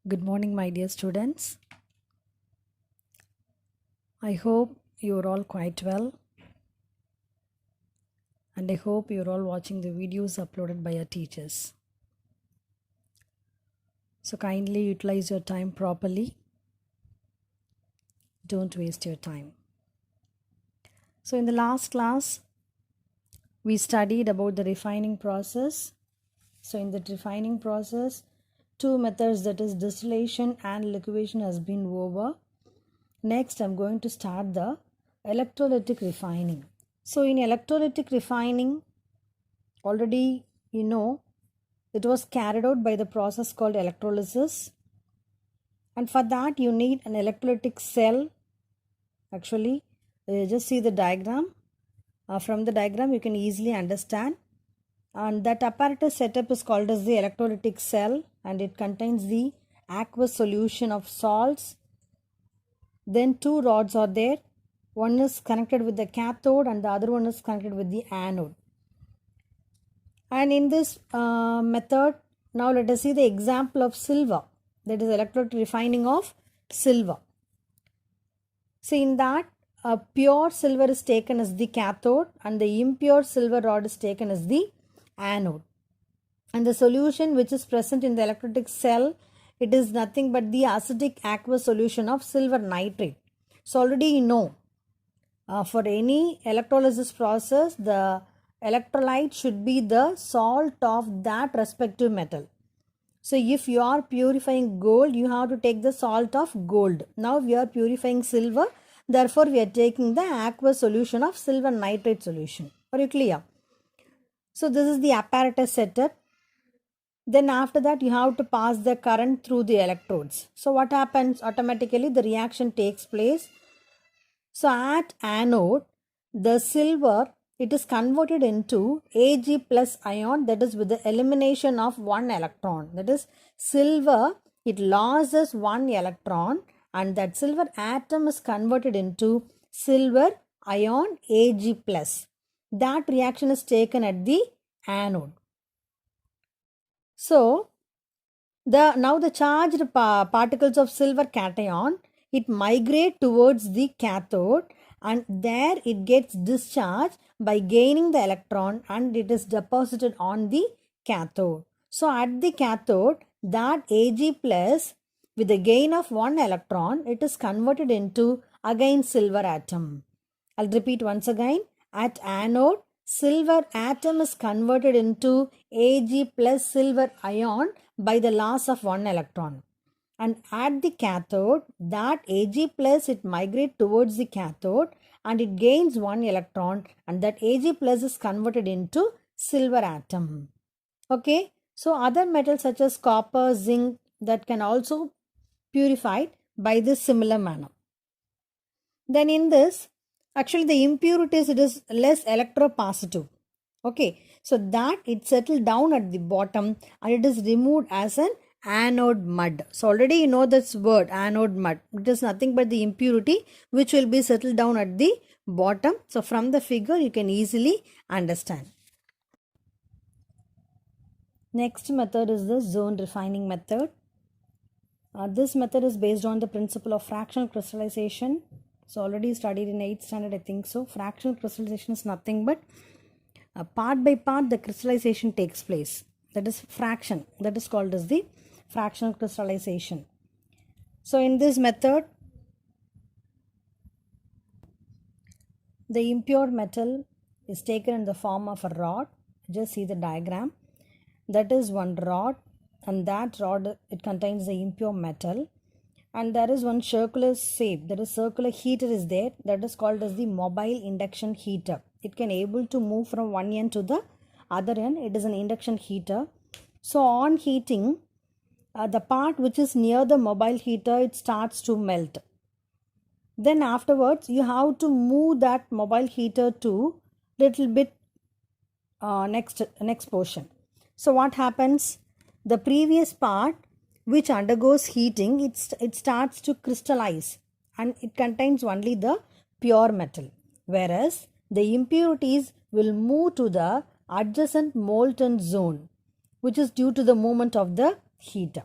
Good morning, my dear students. I hope you're all quite well, and I hope you're all watching the videos uploaded by our teachers. So, kindly utilize your time properly. Don't waste your time. So, in the last class, we studied about the refining process. So, in the refining process, two methods, that is distillation and liquefaction, has been over. Next, I'm going to start the electrolytic refining. So, in electrolytic refining, already you know it was carried out by the process called electrolysis, and for that you need an electrolytic cell. Actually, just see the diagram. From the diagram you can easily understand, and that apparatus setup is called as the electrolytic cell, and it contains the aqueous solution of salts. Then two rods are there. One is connected with the cathode and the other one is connected with the anode. And in this method, now let us see the example of silver, that is electrolytic refining of silver. See, in that pure silver is taken as the cathode and the impure silver rod is taken as the anode. And the solution which is present in the electrolytic cell, it is nothing but the acidic aqueous solution of silver nitrate. So already you know, for any electrolysis process, the electrolyte should be the salt of that respective metal. So if you are purifying gold, you have to take the salt of gold. Now we are purifying silver, therefore we are taking the aqueous solution of silver nitrate solution. Are you clear? So this is the apparatus setup. Then after that you have to pass the current through the electrodes. So what happens? Automatically the reaction takes place. So at anode, the silver, it is converted into Ag plus ion, that is with the elimination of one electron. That is silver, it loses one electron and that silver atom is converted into silver ion Ag plus. That reaction is taken at the anode. So now the charged particles of silver cation, it migrate towards the cathode and there it gets discharged by gaining the electron and it is deposited on the cathode. So at the cathode, that Ag plus with the gain of one electron, it is converted into again silver atom. I'll repeat once again. At anode, silver atom is converted into Ag plus silver ion by the loss of one electron. And at the cathode, that Ag plus, it migrates towards the cathode and it gains one electron and that Ag plus is converted into silver atom. Okay. So other metals such as copper, zinc, that can also purified by this similar manner. Then in this, actually the impurities, it is less electropositive. Okay, so that it settled down at the bottom and it is removed as an anode mud. So already you know this word, anode mud. It is nothing but the impurity which will be settled down at the bottom. So from the figure you can easily understand. Next method is the zone refining method. This method is based on the principle of fractional crystallization. So already studied in 8th standard, I think so. Fractional crystallization is nothing but part by part the crystallization takes place. That is fraction. That is called as the fractional crystallization. So in this method, the impure metal is taken in the form of a rod. Just see the diagram. That is one rod, and that rod, it contains the impure metal, and there is one circular shape, that is circular heater is there, that is called as the mobile induction heater. It can able to move from one end to the other end. It is an induction heater. So on heating, the part which is near the mobile heater, it starts to melt. Then afterwards you have to move that mobile heater to little bit next portion. So what happens? The previous part which undergoes heating, it starts to crystallize and it contains only the pure metal, whereas the impurities will move to the adjacent molten zone, which is due to the movement of the heater.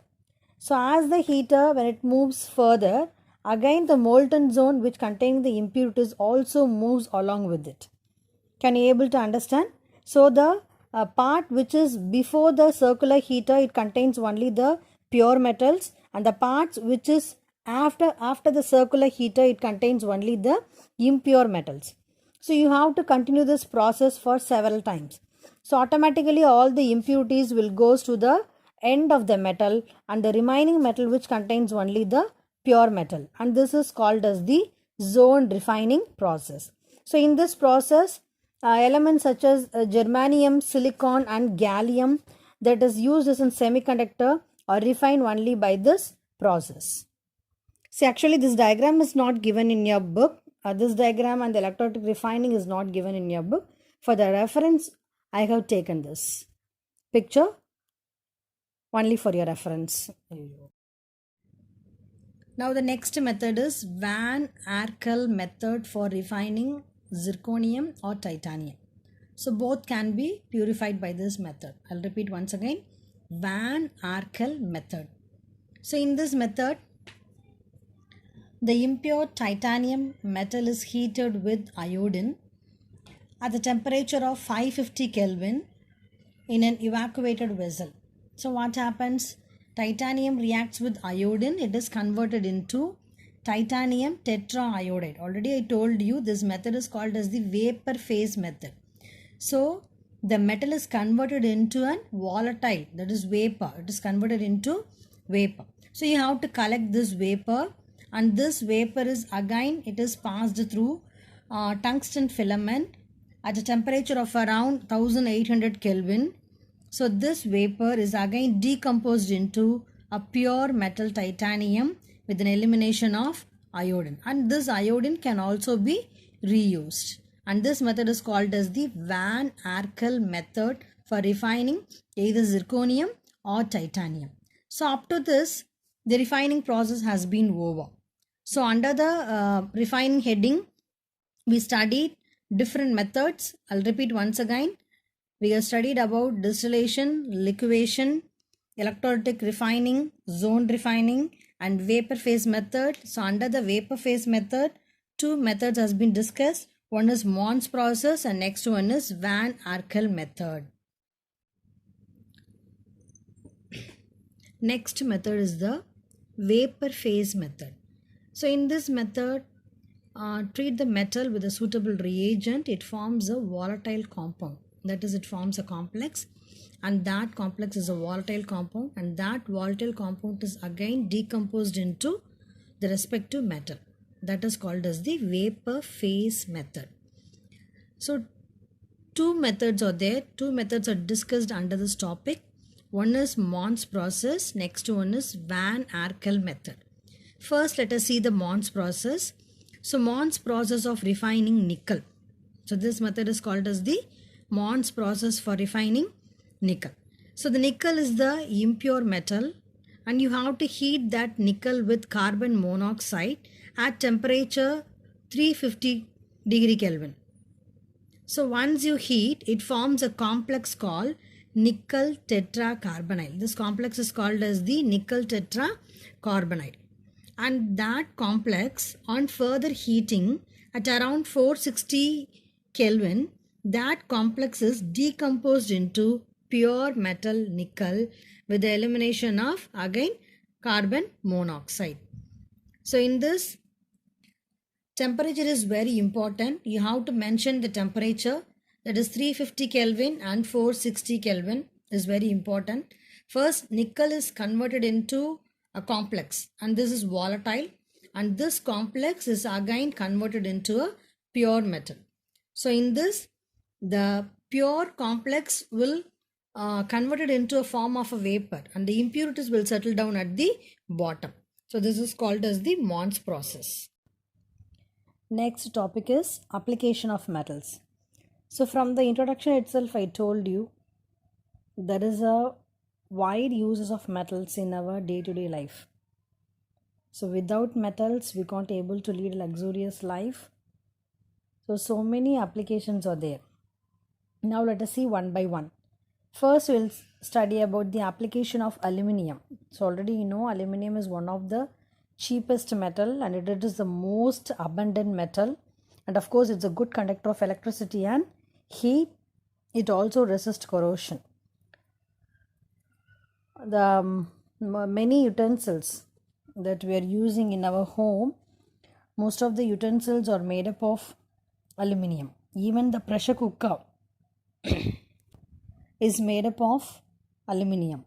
So as the heater, when it moves further, again the molten zone which contains the impurities also moves along with it. Can you able to understand? So the part which is before the circular heater, it contains only the pure metals, and the parts which is after the circular heater, it contains only the impure metals. So you have to continue this process for several times. So automatically all the impurities will goes to the end of the metal, and the remaining metal which contains only the pure metal, and this is called as the zone refining process. So in this process, elements such as germanium, silicon and gallium that is used as a semiconductor are refined only by this process. See, actually this diagram is not given in your book. This diagram and the electrolytic refining is not given in your book. For the reference, I have taken this picture only for your reference. Now the next method is Van Arkel method for refining zirconium or titanium. So both can be purified by this method. I'll repeat once again. Van Arkel method. So in this method, the impure titanium metal is heated with iodine at the temperature of 550 Kelvin in an evacuated vessel. So what happens? Titanium reacts with iodine. It is converted into titanium tetraiodide. Already I told you this method is called as the vapor phase method. So the metal is converted into a volatile, that is vapor. It is converted into vapor. So you have to collect this vapor, and this vapor is again, it is passed through tungsten filament at a temperature of around 1800 Kelvin. So this vapor is again decomposed into a pure metal titanium with an elimination of iodine, and this iodine can also be reused, and this method is called as the Van Arkel method for refining either zirconium or titanium. So up to this, the refining process has been over. So under the refining heading, we studied different methods. I'll repeat once again. We have studied about distillation, liquefaction, electrolytic refining, zone refining and vapor phase method. So under the vapor phase method, two methods has been discussed. One is Mons process and next one is Van Arkel method. Next method is the vapor phase method. So in this method, treat the metal with a suitable reagent. It forms a volatile compound. That is, it forms a complex, and that complex is a volatile compound, and that volatile compound is again decomposed into the respective metal. That is called as the vapor phase method. So two methods are there. Two methods are discussed under this topic. One is Mons process. Next one is Van Arkel method. First, let us see the Mons process. So Mons process of refining nickel. So this method is called as the Mons process for refining nickel. So the nickel is the impure metal, and you have to heat that nickel with carbon monoxide at temperature 350 degree Kelvin. So once you heat, it forms a complex called nickel tetracarbonyl. This complex is called as the nickel tetracarbonyl. And that complex, on further heating at around 460 Kelvin, that complex is decomposed into pure metal nickel with the elimination of again carbon monoxide. So in this, temperature is very important. You have to mention the temperature, that is 350 Kelvin and 460 Kelvin is very important. First, nickel is converted into a complex, and this is volatile, and this complex is again converted into a pure metal. So in this, the pure complex will convert it into a form of a vapor, and the impurities will settle down at the bottom. So this is called as the Mons process. Next topic is application of metals. So from the introduction itself, I told you there is a wide uses of metals in our day-to-day life. So without metals, we can't able to lead a luxurious life. So many applications are there. Now let us see one by one. First, we'll study about the application of aluminium. So already you know aluminium is one of the cheapest metal and it is the most abundant metal, and of course it's a good conductor of electricity and heat. It also resists corrosion. The many utensils that we are using in our home, most of the utensils are made up of aluminium. Even the pressure cooker is made up of aluminium.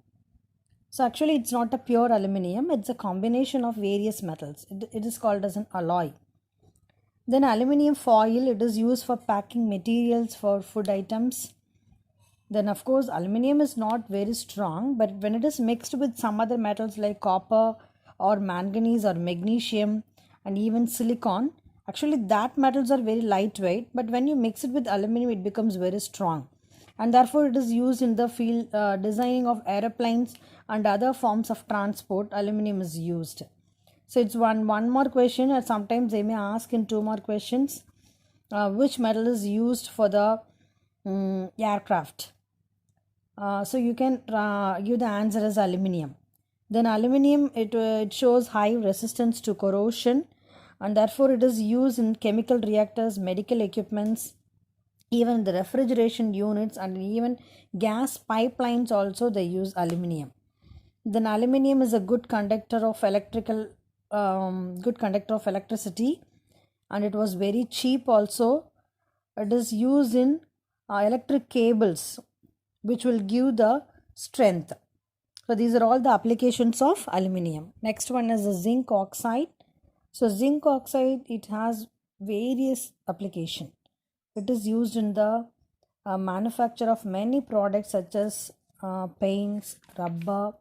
So actually it's not a pure aluminium, it's a combination of various metals. It is called as an alloy. Then aluminium foil, it is used for packing materials for food items. Then of course aluminium is not very strong, but when it is mixed with some other metals like copper or manganese or magnesium and even silicon, actually that metals are very lightweight, but when you mix it with aluminium it becomes very strong, and therefore it is used in the field designing of aeroplanes and other forms of transport. Aluminium is used. So it's one more question, and sometimes they may ask in 2 more questions, which metal is used for the aircraft. So you can give the answer as aluminium. Then aluminium, it shows high resistance to corrosion, and therefore it is used in chemical reactors, medical equipments, even the refrigeration units, and even gas pipelines also they use aluminium. Then aluminium is a good conductor of electricity, and it was very cheap also. It is used in electric cables, which will give the strength. So these are all the applications of aluminium. Next one is the zinc oxide. So zinc oxide, it has various application. It is used in the manufacture of many products such as paints, rubber,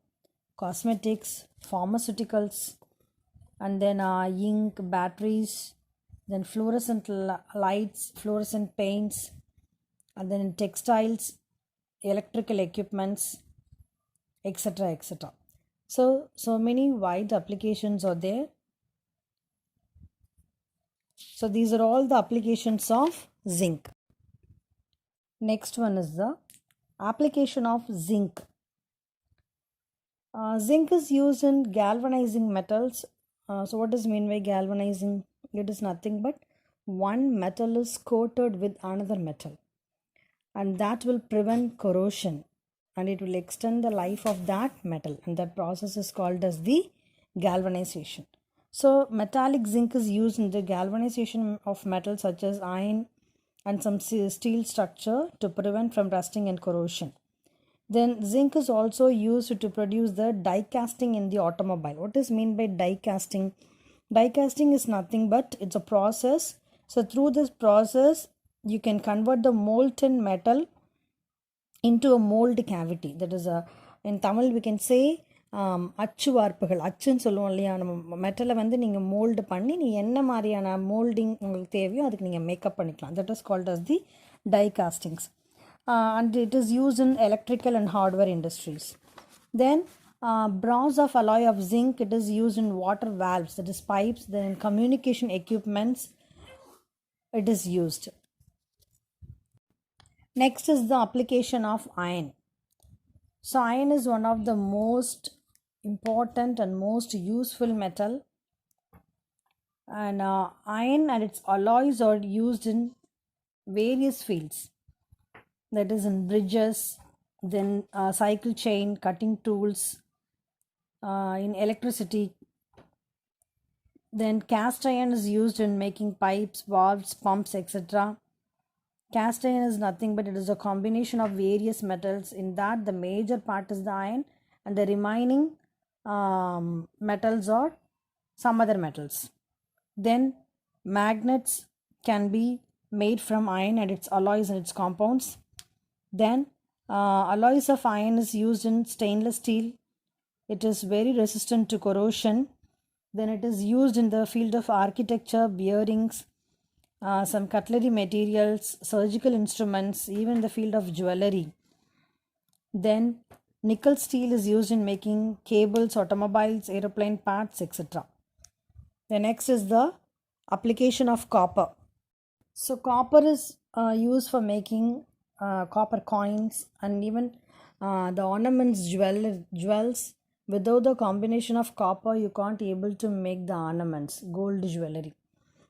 cosmetics, pharmaceuticals, and then ink, batteries, then fluorescent lights, fluorescent paints, and then in textiles, electrical equipments, etc., etc. So many wide applications are there. So these are all the applications of zinc. Next one is the application of zinc. Zinc is used in galvanizing metals. So what does mean by galvanizing? It is nothing but one metal is coated with another metal, and that will prevent corrosion and it will extend the life of that metal, and that process is called as the galvanization. So metallic zinc is used in the galvanization of metals such as iron and some steel structure to prevent from rusting and corrosion. Then zinc is also used to produce the die casting in the automobile. What is mean by die casting? Die casting is nothing but it's a process. So through this process you can convert the molten metal into a mold cavity. That is in Tamil we can say அச்சு வார்ப்புகள். அச்சுன்னு சொல்லுவோம் இல்லையா, நம்ம மெட்டலை வந்து நீங்கள் mould பண்ணி நீ என்ன மாதிரியான மோல்டிங் உங்களுக்கு தேவையோ அதுக்கு நீங்கள் மேக்கப் பண்ணிக்கலாம். That is called as the die castings, and it is used in electrical and hardware industries. Then bronze of alloy of zinc, it is used in water valves, that is pipes. Then in communication equipments it is used. Next is the application of iron. So iron is one of the most important and most useful metal, and iron and its alloys are used in various fields, that is in bridges, then cycle chain, cutting tools, in electricity. Then cast iron is used in making pipes, valves, pumps, etc. Cast iron is nothing but it is a combination of various metals. In that the major part is the iron, and the remaining metals are some other metals. Then magnets can be made from iron and its alloys and its compounds. Then alloys of iron is used in stainless steel. It is very resistant to corrosion. Then it is used in the field of architecture, bearings, some cutlery materials, surgical instruments, even in the field of jewelry. Then nickel steel is used in making cables, automobiles, aeroplane parts, etc. The next is the application of copper. So copper is used for making copper coins and even the ornaments, jewels. Without the combination of copper, you can't able to make the ornaments, gold jewelry.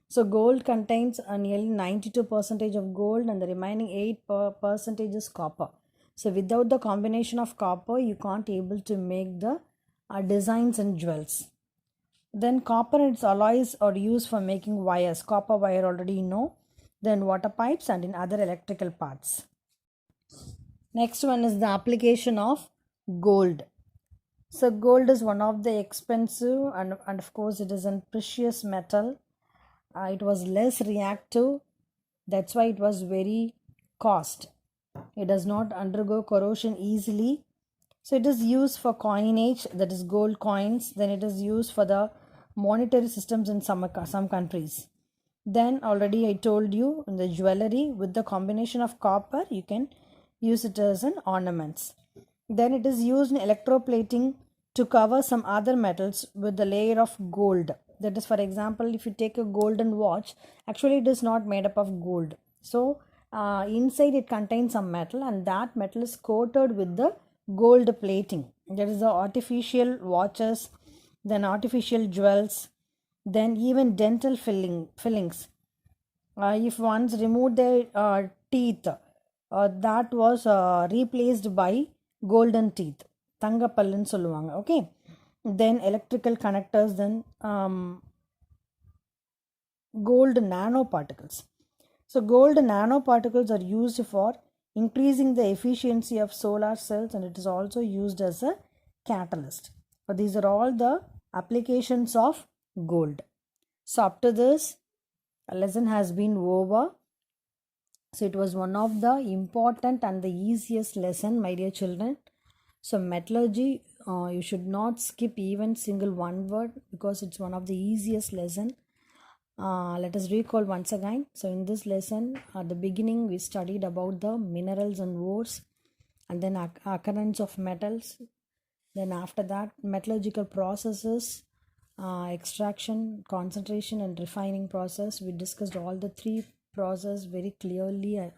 So gold contains nearly 92% of gold and the remaining 8% is copper. So without the combination of copper, you can't able to make the designs and jewels. Then copper and its alloys are used for making wires. Copper wire already you know. Then water pipes and in other electrical parts. Next one is the application of gold. So gold is one of the expensive and of course it is a precious metal. It was less reactive, that's why it was very cost. It does not undergo corrosion easily. So it is used for coinage, that is gold coins. Then it is used for the monetary systems in some countries. Then already I told you in the jewelry with the combination of copper you can use it as an ornaments. Then it is used in electroplating to cover some other metals with the layer of gold. That is, for example, if you take a golden watch, actually it is not made up of gold. So inside it contains some metal and that metal is coated with the gold plating. That is the artificial watches, then artificial jewels, then even dental fillings. If once removed their teeth, that was replaced by golden teeth. Thangapallan solluvaanga. Okay. Then electrical connectors, then gold nanoparticles. So gold nanoparticles are used for increasing the efficiency of solar cells and it is also used as a catalyst. But these are all the applications of gold. So up to this, a lesson has been over. So it was one of the important and the easiest lesson, my dear children. So metallurgy, you should not skip even single one word because it's one of the easiest lesson. Let us recall once again. So in this lesson, at the beginning we studied about the minerals and ores and then occurrence of metals. Then after that, metallurgical processes, extraction, concentration and refining process. We discussed all the three processes very clearly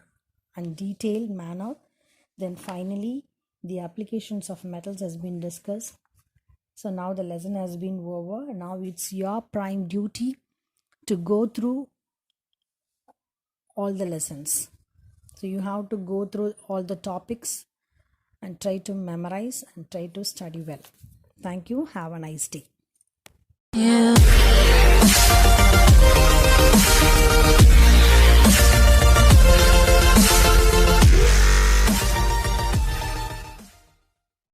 and detailed manner. Then finally, the applications of metals has been discussed. So now the lesson has been over. Now it's your prime duty to go through all the lessons. So you have to go through all the topics and try to memorize and try to study well. Thank you. Have a nice day. Yeah.